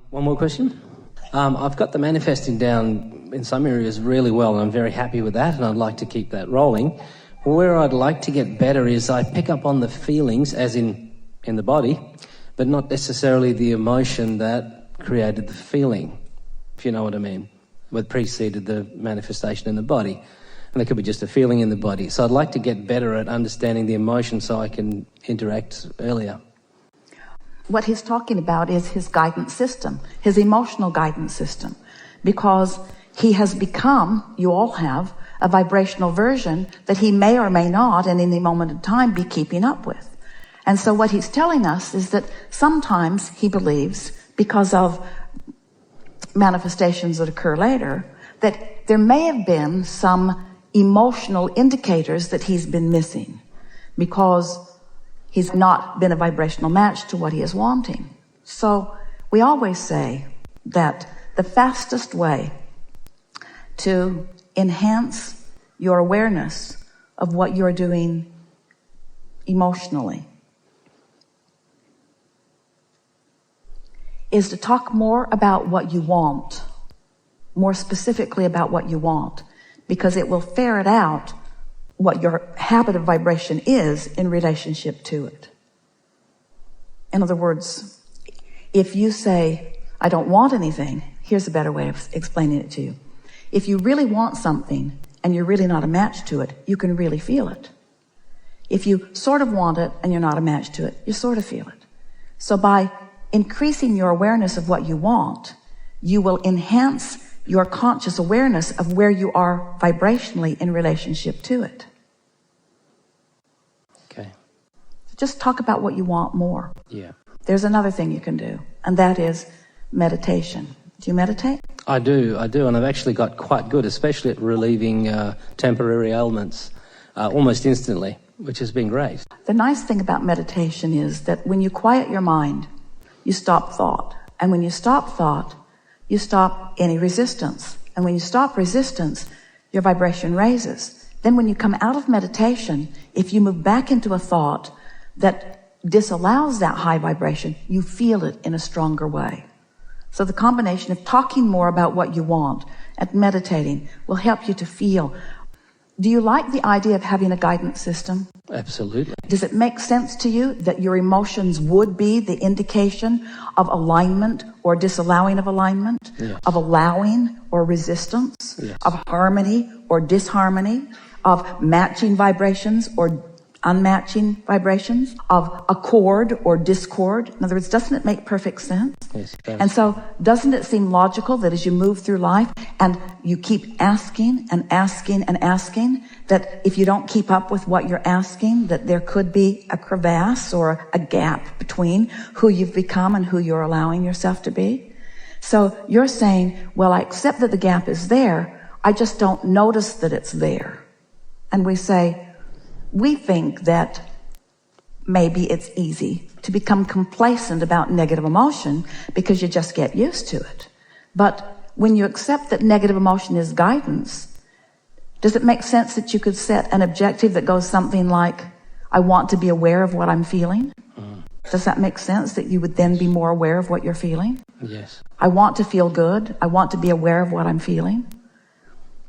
One more question. I've got the manifesting down in some areas really well, and I'm very happy with that, and I'd like to keep that rolling. Where I'd like to get better is I pick up on the feelings, as in the body, but not necessarily the emotion that created the feeling, if you know what I mean, what preceded the manifestation in the body. And there could be just a feeling in the body. So I'd like to get better at understanding the emotion so I can interact earlier. What he's talking about is his guidance system, his emotional guidance system, because he has become, you all have, a vibrational version that he may or may not, in any moment of time, be keeping up with. And so what he's telling us is that sometimes he believes, because of manifestations that occur later, that there may have been some emotional indicators that he's been missing, because he's not been a vibrational match to what he is wanting. So we always say that the fastest way to enhance your awareness of what you're doing emotionally is to talk more about what you want, more specifically about what you want, because it will ferret out what your habit of vibration is in relationship to it. In other words, if you say, I don't want anything, here's a better way of explaining it to you. If you really want something and you're really not a match to it, you can really feel it. If you sort of want it and you're not a match to it, you sort of feel it. So by increasing your awareness of what you want, you will enhance your conscious awareness of where you are vibrationally in relationship to it. Okay. Just talk about what you want more. Yeah. There's another thing you can do, and that is meditation. Do you meditate? I do, and I've actually got quite good, especially at relieving temporary ailments almost instantly, which has been great. The nice thing about meditation is that when you quiet your mind, you stop thought. And when you stop thought, you stop any resistance. And when you stop resistance, your vibration raises. Then when you come out of meditation, if you move back into a thought that disallows that high vibration, you feel it in a stronger way. So the combination of talking more about what you want and meditating will help you to feel. Do you like the idea of having a guidance system? Absolutely. Does it make sense to you that your emotions would be the indication of alignment or disallowing of alignment, yes, of allowing or resistance, yes, of harmony or disharmony, of matching vibrations or unmatching vibrations, of accord or discord? In other words, doesn't it make perfect sense? Yes, it does. And so doesn't it seem logical that as you move through life and you keep asking and asking and asking, that if you don't keep up with what you're asking, that there could be a crevasse or a gap between who you've become and who you're allowing yourself to be? So you're saying, well, I accept that the gap is there, I just don't notice that it's there. And we say, we think that maybe it's easy to become complacent about negative emotion because you just get used to it. But when you accept that negative emotion is guidance, does it make sense that you could set an objective that goes something like, I want to be aware of what I'm feeling? Does that make sense that you would then be more aware of what you're feeling? Yes. I want to feel good. I want to be aware of what I'm feeling.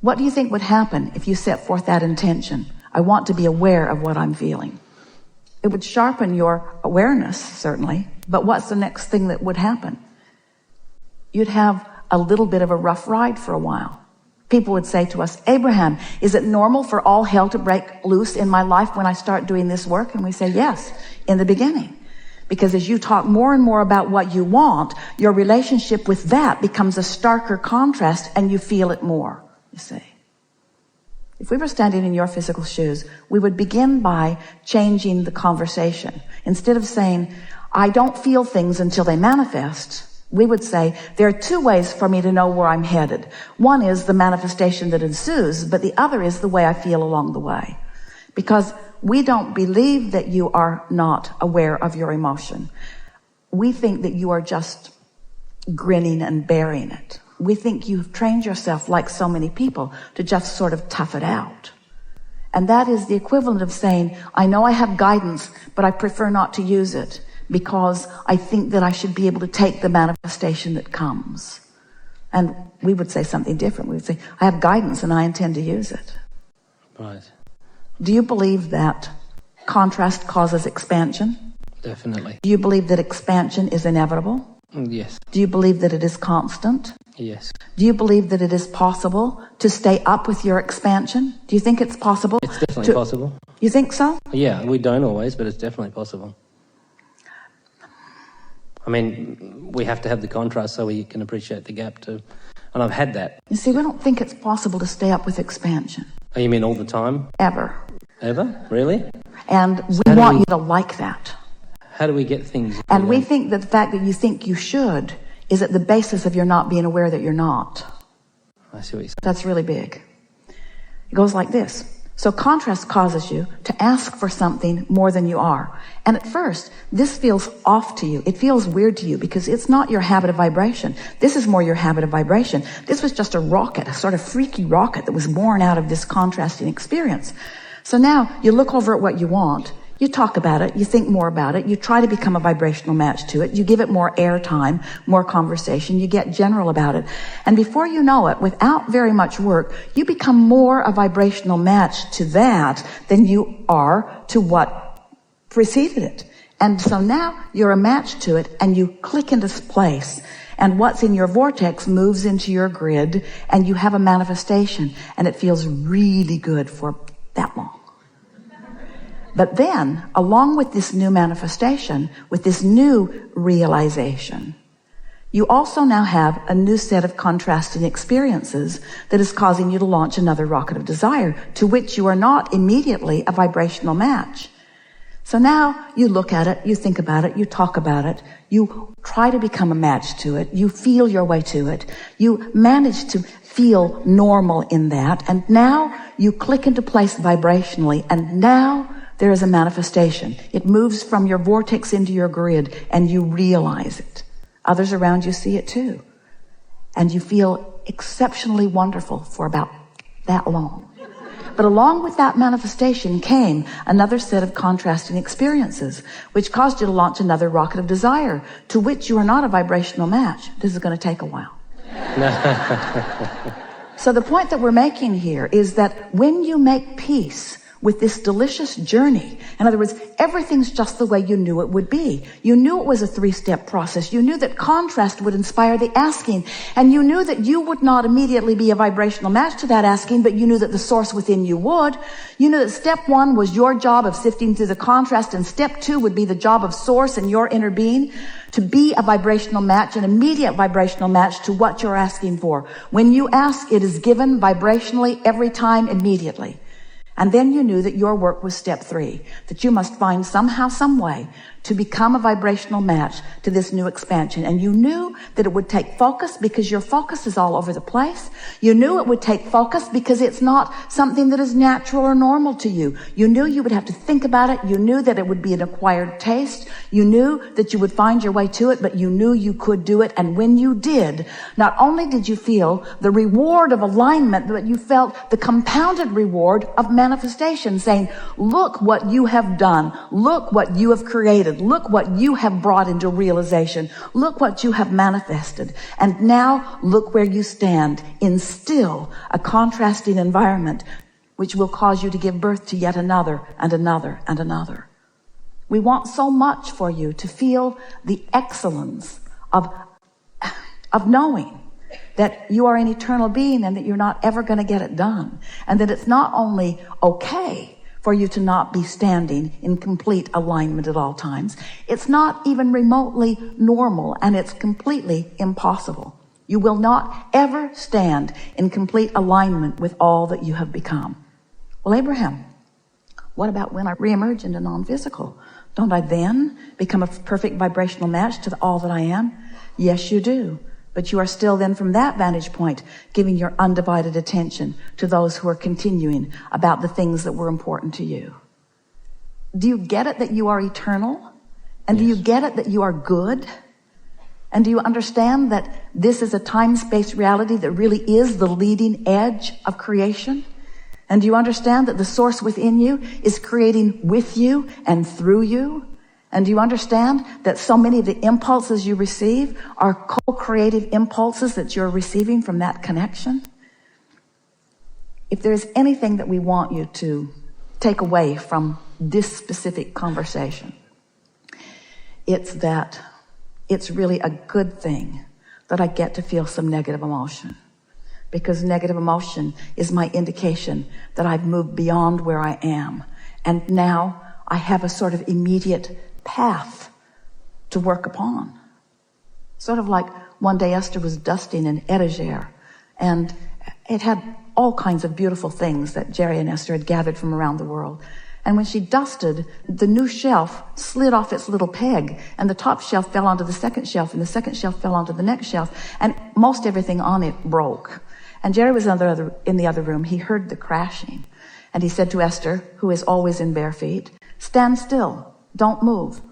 What do you think would happen if you set forth that intention? I want to be aware of what I'm feeling. It would sharpen your awareness, certainly, but what's the next thing that would happen? You'd have a little bit of a rough ride for a while. People would say to us, Abraham, is it normal for all hell to break loose in my life when I start doing this work? And we say, yes, in the beginning. Because as you talk more and more about what you want, your relationship with that becomes a starker contrast and you feel it more, you see. If we were standing in your physical shoes, we would begin by changing the conversation. Instead of saying, I don't feel things until they manifest, we would say, there are two ways for me to know where I'm headed. One is the manifestation that ensues, but the other is the way I feel along the way. Because we don't believe that you are not aware of your emotion. We think that you are just grinning and bearing it. We think you've trained yourself, like so many people, to just sort of tough it out. And that is the equivalent of saying, I know I have guidance, but I prefer not to use it because I think that I should be able to take the manifestation that comes. And we would say something different. We would say, I have guidance and I intend to use it. Right. Do you believe that contrast causes expansion? Definitely. Do you believe that expansion is inevitable? Yes. Do you believe that it is constant? Yes. Do you believe that it is possible to stay up with your expansion? Do you think it's possible? It's definitely possible. You think so? Yeah, we don't always, but it's definitely possible. I mean, we have to have the contrast so we can appreciate the gap too. And I've had that. You see, we don't think it's possible to stay up with expansion. Oh, you mean all the time? Ever. Ever? Really? And we want you to like that. How do we get things? And we think that the fact that you think you should is at the basis of your not being aware that you're not. I see what you're saying. That's really big. It goes like this. So contrast causes you to ask for something more than you are. And at first, this feels off to you. It feels weird to you because it's not your habit of vibration. This is more your habit of vibration. This was just a rocket, a sort of freaky rocket that was born out of this contrasting experience. So now you look over at what you want. You talk about it, you think more about it, you try to become a vibrational match to it, you give it more airtime, more conversation, you get general about it. And before you know it, without very much work, you become more a vibrational match to that than you are to what preceded it. And so now you're a match to it and you click into place. And what's in your vortex moves into your grid and you have a manifestation and it feels really good for that long. But then, along with this new manifestation, with this new realization, you also now have a new set of contrasting experiences that is causing you to launch another rocket of desire, to which you are not immediately a vibrational match. So now you look at it, you think about it, you talk about it, you try to become a match to it, you feel your way to it, you manage to feel normal in that, and now you click into place vibrationally, and now there is a manifestation. It moves from your vortex into your grid and you realize it. Others around you see it too. And you feel exceptionally wonderful for about that long. But along with that manifestation came another set of contrasting experiences, which caused you to launch another rocket of desire, to which you are not a vibrational match. This is going to take a while. So the point that we're making here is that when you make peace with this delicious journey. In other words, everything's just the way you knew it would be. You knew it was a 3-step process. You knew that contrast would inspire the asking. And you knew that you would not immediately be a vibrational match to that asking, but you knew that the source within you would. You knew that step 1 was your job of sifting through the contrast, and step 2 would be the job of source and your inner being to be a vibrational match, an immediate vibrational match to what you're asking for. When you ask, it is given vibrationally every time, immediately. And then you knew that your work was step 3, that you must find somehow, some way to become a vibrational match to this new expansion. And you knew that it would take focus because your focus is all over the place. You knew it would take focus because it's not something that is natural or normal to you. You knew you would have to think about it. You knew that it would be an acquired taste. You knew that you would find your way to it, but you knew you could do it. And when you did, not only did you feel the reward of alignment, but you felt the compounded reward of manifestation, saying, look what you have done. Look what you have created. Look what you have brought into realization. Look what you have manifested. And now look where you stand in still a contrasting environment, which will cause you to give birth to yet another and another and another. We want so much for you to feel the excellence of knowing that you are an eternal being and that you're not ever going to get it done. And that it's not only okay for you to not be standing in complete alignment at all times. It's not even remotely normal, and it's completely impossible. You will not ever stand in complete alignment with all that you have become. Well, Abraham, what about when I reemerge into non-physical? Don't I then become a perfect vibrational match to all that I am? Yes, you do. But you are still then from that vantage point giving your undivided attention to those who are continuing about the things that were important to you. Do you get it that you are eternal? And yes. Do you get it that you are good? And do you understand that this is a time-space reality that really is the leading edge of creation? And do you understand that the source within you is creating with you and through you? And do you understand that so many of the impulses you receive are co-creative impulses that you're receiving from that connection? If there's anything that we want you to take away from this specific conversation, it's that it's really a good thing that I get to feel some negative emotion, because negative emotion is my indication that I've moved beyond where I am. And now I have a sort of immediate path to work upon. Sort of like one day Esther was dusting an etagere, and it had all kinds of beautiful things that Jerry and Esther had gathered from around the world. And when she dusted, the new shelf slid off its little peg, and the top shelf fell onto the second shelf, and the second shelf fell onto the next shelf, and most everything on it broke. And Jerry was in the other room. He heard the crashing, and he said to Esther, who is always in bare feet, "Stand still, don't move."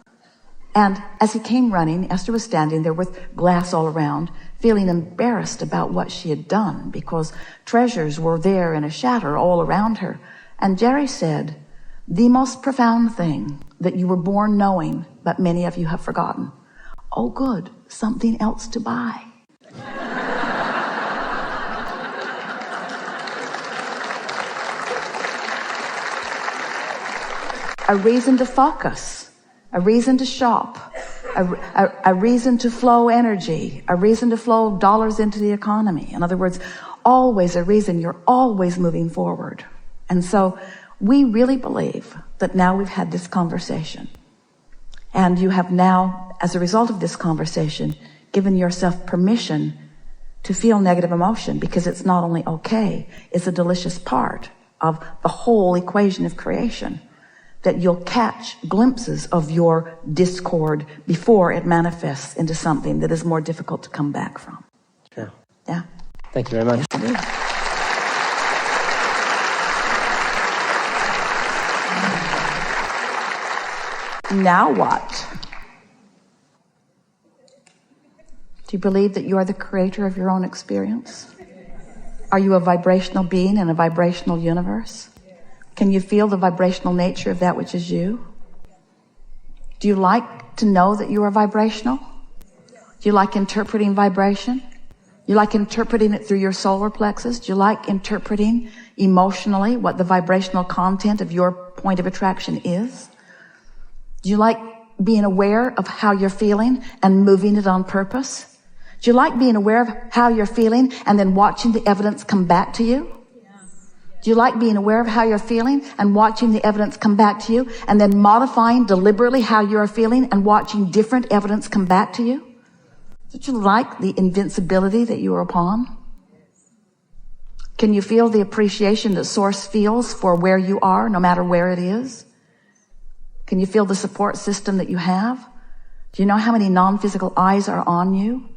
And as he came running, Esther was standing there with glass all around, feeling embarrassed about what she had done, because treasures were there in a shatter all around her. And Jerry said, "The most profound thing that you were born knowing, but many of you have forgotten. Oh, good, something else to buy." A reason to focus, a reason to shop, a reason to flow energy, a reason to flow dollars into the economy. In other words, always a reason. You're always moving forward. And so we really believe that now we've had this conversation, and you have now, as a result of this conversation, given yourself permission to feel negative emotion, because it's not only okay, it's a delicious part of the whole equation of creation, that you'll catch glimpses of your discord before it manifests into something that is more difficult to come back from. Sure. Yeah. Thank you very much. Yes, it is. Now what? Do you believe that you are the creator of your own experience? Are you a vibrational being in a vibrational universe? Can you feel the vibrational nature of that which is you? Do you like to know that you are vibrational? Do you like interpreting vibration? You like interpreting it through your solar plexus? Do you like interpreting emotionally what the vibrational content of your point of attraction is? Do you like being aware of how you're feeling and moving it on purpose? Do you like being aware of how you're feeling and then watching the evidence come back to you? Do you like being aware of how you're feeling and watching the evidence come back to you, and then modifying deliberately how you're feeling and watching different evidence come back to you? Do you like the invincibility that you are upon? Can you feel the appreciation that Source feels for where you are, no matter where it is? Can you feel the support system that you have? Do you know how many non-physical eyes are on you?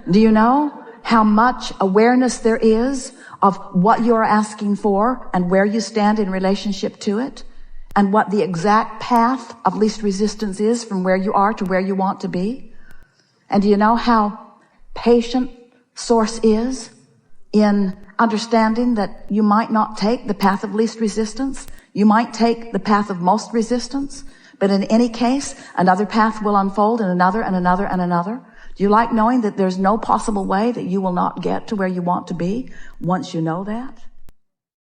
Do you know how much awareness there is of what you're asking for and where you stand in relationship to it, and what the exact path of least resistance is from where you are to where you want to be? And do you know how patient Source is in understanding that you might not take the path of least resistance? You might take the path of most resistance, but in any case, another path will unfold, and another and another and another. Do you like knowing that there's no possible way that you will not get to where you want to be once you know that?